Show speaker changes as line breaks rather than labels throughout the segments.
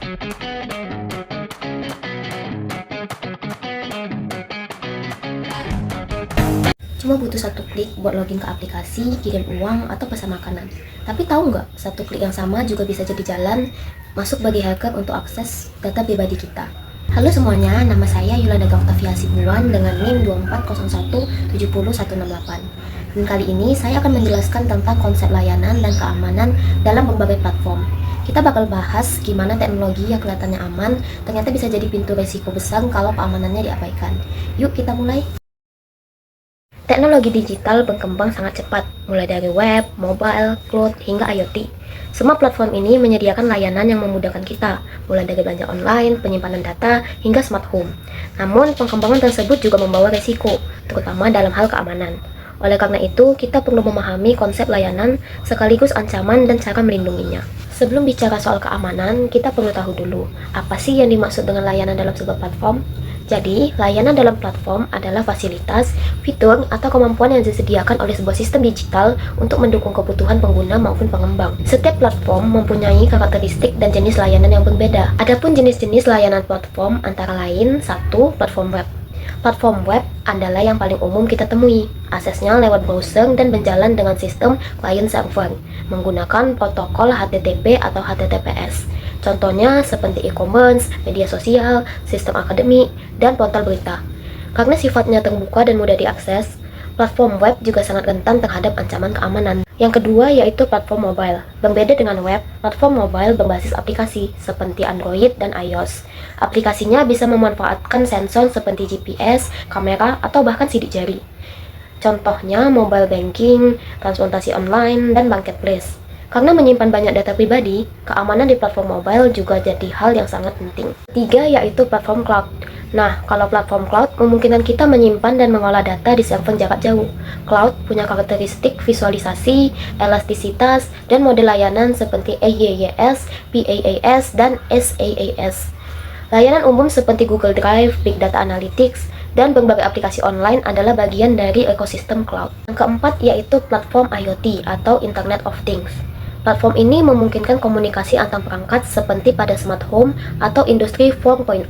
Cuma butuh satu klik buat login ke aplikasi, kirim uang, atau pesan makanan. Tapi tahu nggak, satu klik yang sama juga bisa jadi jalan masuk bagi hacker untuk akses data pribadi kita. Halo semuanya, nama saya Yolanda Octavia Sibuan dengan NIM 240170168. Dan kali ini saya akan menjelaskan tentang konsep layanan dan keamanan dalam berbagai platform. Kita bakal bahas gimana teknologi yang kelihatannya aman ternyata bisa jadi pintu resiko besar kalau keamanannya diabaikan. Yuk kita mulai. Teknologi digital berkembang sangat cepat, mulai dari web, mobile, cloud, hingga IoT. Semua platform ini menyediakan layanan yang memudahkan kita, mulai dari belanja online, penyimpanan data, hingga smart home. Namun, pengembangan tersebut juga membawa resiko, terutama dalam hal keamanan. Oleh karena itu, kita perlu memahami konsep layanan sekaligus ancaman dan cara melindunginya. Sebelum bicara soal keamanan, kita perlu tahu dulu, apa sih yang dimaksud dengan layanan dalam sebuah platform? Jadi, layanan dalam platform adalah fasilitas, fitur, atau kemampuan yang disediakan oleh sebuah sistem digital untuk mendukung kebutuhan pengguna maupun pengembang. Setiap platform mempunyai karakteristik dan jenis layanan yang berbeda. Adapun jenis-jenis layanan platform antara lain, 1. Platform web. Platform web adalah yang paling umum kita temui. Aksesnya lewat browser dan berjalan dengan sistem client server, menggunakan protokol HTTP atau HTTPS. Contohnya seperti e-commerce, media sosial, sistem akademik, dan portal berita. Karena sifatnya terbuka dan mudah diakses, platform web juga sangat rentan terhadap ancaman keamanan. Yang kedua yaitu platform mobile. Berbeda dengan web, platform mobile berbasis aplikasi seperti Android dan iOS. Aplikasinya bisa memanfaatkan sensor seperti GPS, kamera, atau bahkan sidik jari. Contohnya mobile banking, transportasi online, dan marketplace. Karena menyimpan banyak data pribadi, keamanan di platform mobile juga jadi hal yang sangat penting. Ketiga yaitu platform cloud. Nah, kalau platform cloud memungkinkan kita menyimpan dan mengolah data di server jarak jauh. Cloud punya karakteristik visualisasi, elastisitas, dan model layanan seperti AYS, PaaS, dan SaaS. Layanan umum seperti Google Drive, Big Data Analytics, dan berbagai aplikasi online adalah bagian dari ekosistem cloud. Yang keempat yaitu platform IoT atau Internet of Things. Platform ini memungkinkan komunikasi antar perangkat seperti pada smart home atau industri 4.0.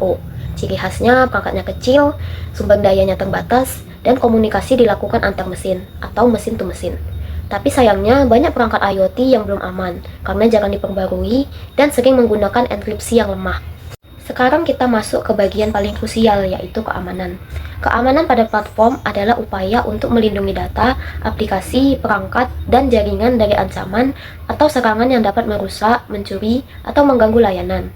Ciri khasnya perangkatnya kecil, sumber dayanya terbatas, dan komunikasi dilakukan antar mesin atau mesin to mesin. Tapi sayangnya banyak perangkat IoT yang belum aman karena jarang diperbarui dan sering menggunakan enkripsi yang lemah. Sekarang kita masuk ke bagian paling krusial yaitu keamanan. Keamanan pada platform adalah upaya untuk melindungi data, aplikasi, perangkat, dan jaringan dari ancaman atau serangan yang dapat merusak, mencuri, atau mengganggu layanan.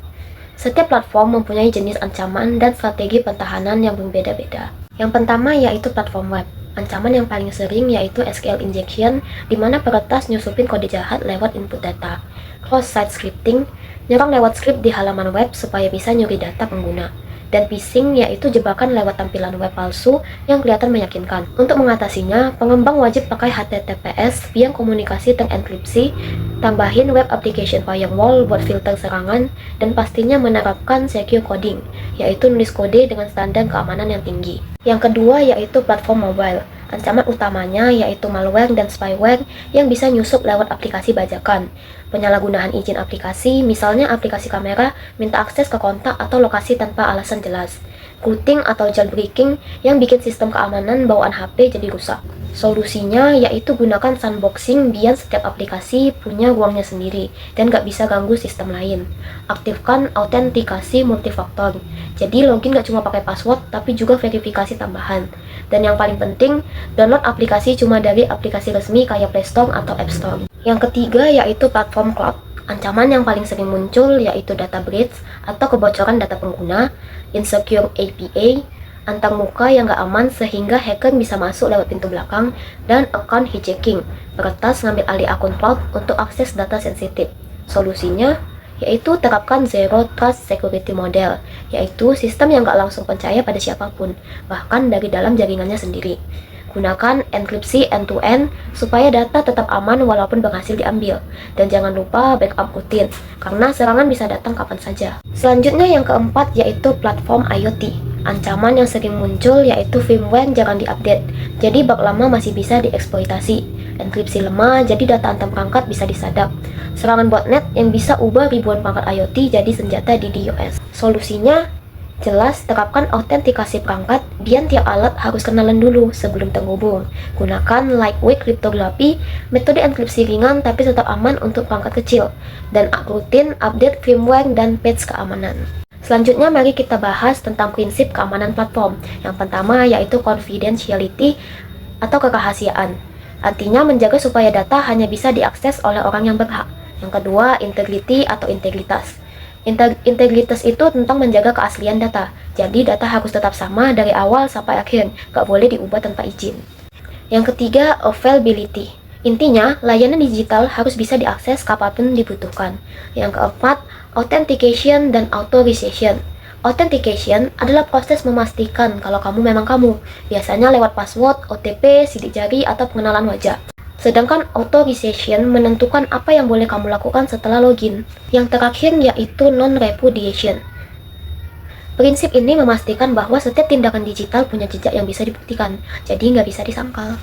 Setiap platform mempunyai jenis ancaman dan strategi pertahanan yang berbeda-beda. Yang pertama yaitu platform web. Ancaman yang paling sering yaitu SQL injection, di mana peretas nyusupin kode jahat lewat input data. Cross-site scripting, nyerang lewat script di halaman web supaya bisa nyuri data pengguna. Dan phishing yaitu jebakan lewat tampilan web palsu yang kelihatan meyakinkan. Untuk mengatasinya, pengembang wajib pakai HTTPS yang komunikasi terenkripsi, tambahin web application firewall buat filter serangan, dan pastinya menerapkan secure coding, yaitu nulis kode dengan standar keamanan yang tinggi. Yang kedua yaitu platform mobile. Ancaman utamanya yaitu malware dan spyware yang bisa nyusup lewat aplikasi bajakan. Penyalahgunaan izin aplikasi, misalnya aplikasi kamera, minta akses ke kontak atau lokasi tanpa alasan jelas. Rooting atau jailbreaking yang bikin sistem keamanan bawaan HP jadi rusak. Solusinya yaitu gunakan sandboxing biar setiap aplikasi punya ruangnya sendiri dan gak bisa ganggu sistem lain. Aktifkan autentikasi multifaktor. Jadi login gak cuma pakai password tapi juga verifikasi tambahan. Dan yang paling penting, download aplikasi cuma dari aplikasi resmi kayak Play Store atau App Store. Yang ketiga yaitu platform cloud. Ancaman yang paling sering muncul yaitu data breach atau kebocoran data pengguna, insecure API, antar muka yang gak aman sehingga hacker bisa masuk lewat pintu belakang, dan account hijacking, peretas ngambil alih akun cloud untuk akses data sensitif. Solusinya yaitu terapkan Zero Trust Security Model, yaitu sistem yang gak langsung percaya pada siapapun, bahkan dari dalam jaringannya sendiri. Gunakan enkripsi end-to-end supaya data tetap aman walaupun berhasil diambil. Dan jangan lupa backup rutin, karena serangan bisa datang kapan saja. Selanjutnya yang keempat yaitu platform IoT. Ancaman yang sering muncul yaitu firmware jarang diupdate, jadi bug lama masih bisa dieksploitasi. enkripsi lemah, jadi data antar perangkat bisa disadap. Serangan botnet yang bisa ubah ribuan perangkat IoT jadi senjata di DDoS. Solusinya jelas, terapkan autentikasi perangkat, dan tiap alat harus kenalan dulu sebelum terhubung. Gunakan lightweight kriptografi, metode enkripsi ringan tapi tetap aman untuk perangkat kecil, dan rutin update firmware dan patch keamanan. Selanjutnya mari kita bahas tentang prinsip keamanan platform. Yang pertama yaitu confidentiality atau kerahasiaan. Artinya menjaga supaya data hanya bisa diakses oleh orang yang berhak. Yang kedua, integrity atau integritas. Integritas itu tentang menjaga keaslian data. Jadi data harus tetap sama dari awal sampai akhir, gak boleh diubah tanpa izin. Yang ketiga, availability. Intinya, layanan digital harus bisa diakses kapanpun dibutuhkan. Yang keempat, authentication dan authorization. Authentication adalah proses memastikan kalau kamu memang kamu, biasanya lewat password, OTP, sidik jari, atau pengenalan wajah. Sedangkan authorization menentukan apa yang boleh kamu lakukan setelah login. Yang terakhir yaitu non-repudiation. Prinsip ini memastikan bahwa setiap tindakan digital punya jejak yang bisa dibuktikan, jadi nggak bisa disangkal.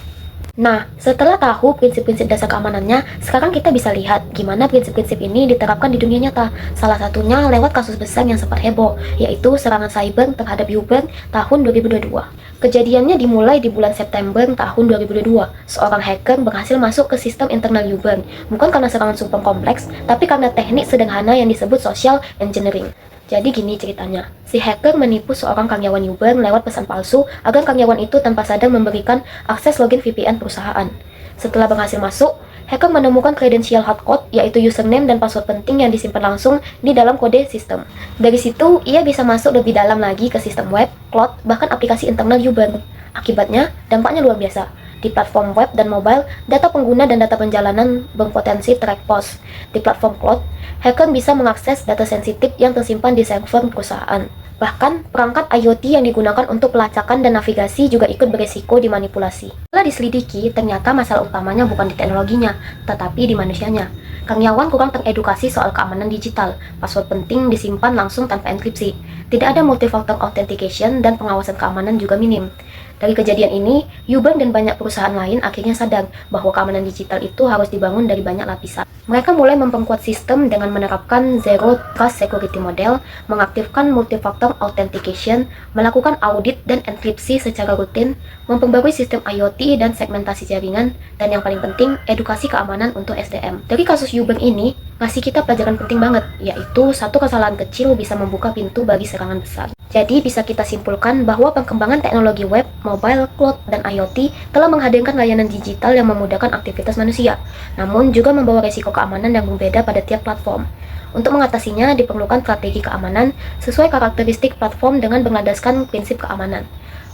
Nah, setelah tahu prinsip-prinsip dasar keamanannya, sekarang kita bisa lihat gimana prinsip-prinsip ini diterapkan di dunia nyata. Salah satunya lewat kasus besar yang sempat heboh, yaitu serangan cyber terhadap Uber tahun 2022. Kejadiannya dimulai di bulan September tahun 2022. Seorang hacker berhasil masuk ke sistem internal Uber, bukan karena serangan super kompleks, tapi karena teknik sederhana yang disebut social engineering. Jadi gini ceritanya, si hacker menipu seorang karyawan Uber lewat pesan palsu agar karyawan itu tanpa sadar memberikan akses login VPN perusahaan. Setelah berhasil masuk, hacker menemukan kredensial hardcode, yaitu username dan password penting yang disimpan langsung di dalam kode sistem. Dari situ, ia bisa masuk lebih dalam lagi ke sistem web, cloud, bahkan aplikasi internal Uber. Akibatnya, dampaknya luar biasa. Di platform web dan mobile, data pengguna dan data perjalanan berpotensi terexpose. Di platform cloud, hacker bisa mengakses data sensitif yang tersimpan di server perusahaan. Bahkan, perangkat IoT yang digunakan untuk pelacakan dan navigasi juga ikut beresiko dimanipulasi. Setelah diselidiki, ternyata masalah utamanya bukan di teknologinya, tetapi di manusianya. Karyawan kurang teredukasi soal keamanan digital, password penting disimpan langsung tanpa enkripsi. Tidak ada multifaktor authentication dan pengawasan keamanan juga minim. Dari kejadian ini, Uber dan banyak perusahaan lain akhirnya sadar bahwa keamanan digital itu harus dibangun dari banyak lapisan. Mereka mulai memperkuat sistem dengan menerapkan Zero Trust Security Model, mengaktifkan multifaktor authentication, melakukan audit dan enkripsi secara rutin, memperbarui sistem IoT dan segmentasi jaringan, dan yang paling penting, edukasi keamanan untuk SDM. Dari kasus Uber ini, ngasih kita pelajaran penting banget, yaitu satu kesalahan kecil bisa membuka pintu bagi serangan besar. Jadi bisa kita simpulkan bahwa perkembangan teknologi web, mobile, cloud, dan IoT telah menghadirkan layanan digital yang memudahkan aktivitas manusia, namun juga membawa risiko keamanan yang berbeda pada tiap platform. Untuk mengatasinya diperlukan strategi keamanan sesuai karakteristik platform dengan berlandaskan prinsip keamanan.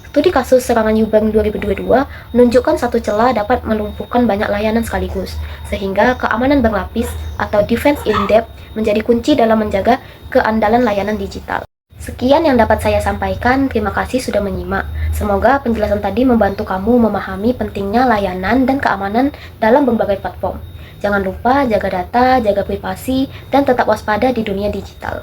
Studi kasus serangan Uber 2022 menunjukkan satu celah dapat melumpuhkan banyak layanan sekaligus, sehingga keamanan berlapis atau defense in depth menjadi kunci dalam menjaga keandalan layanan digital. Sekian yang dapat saya sampaikan, terima kasih sudah menyimak. Semoga penjelasan tadi membantu kamu memahami pentingnya layanan dan keamanan dalam berbagai platform. Jangan lupa jaga data, jaga privasi, dan tetap waspada di dunia digital.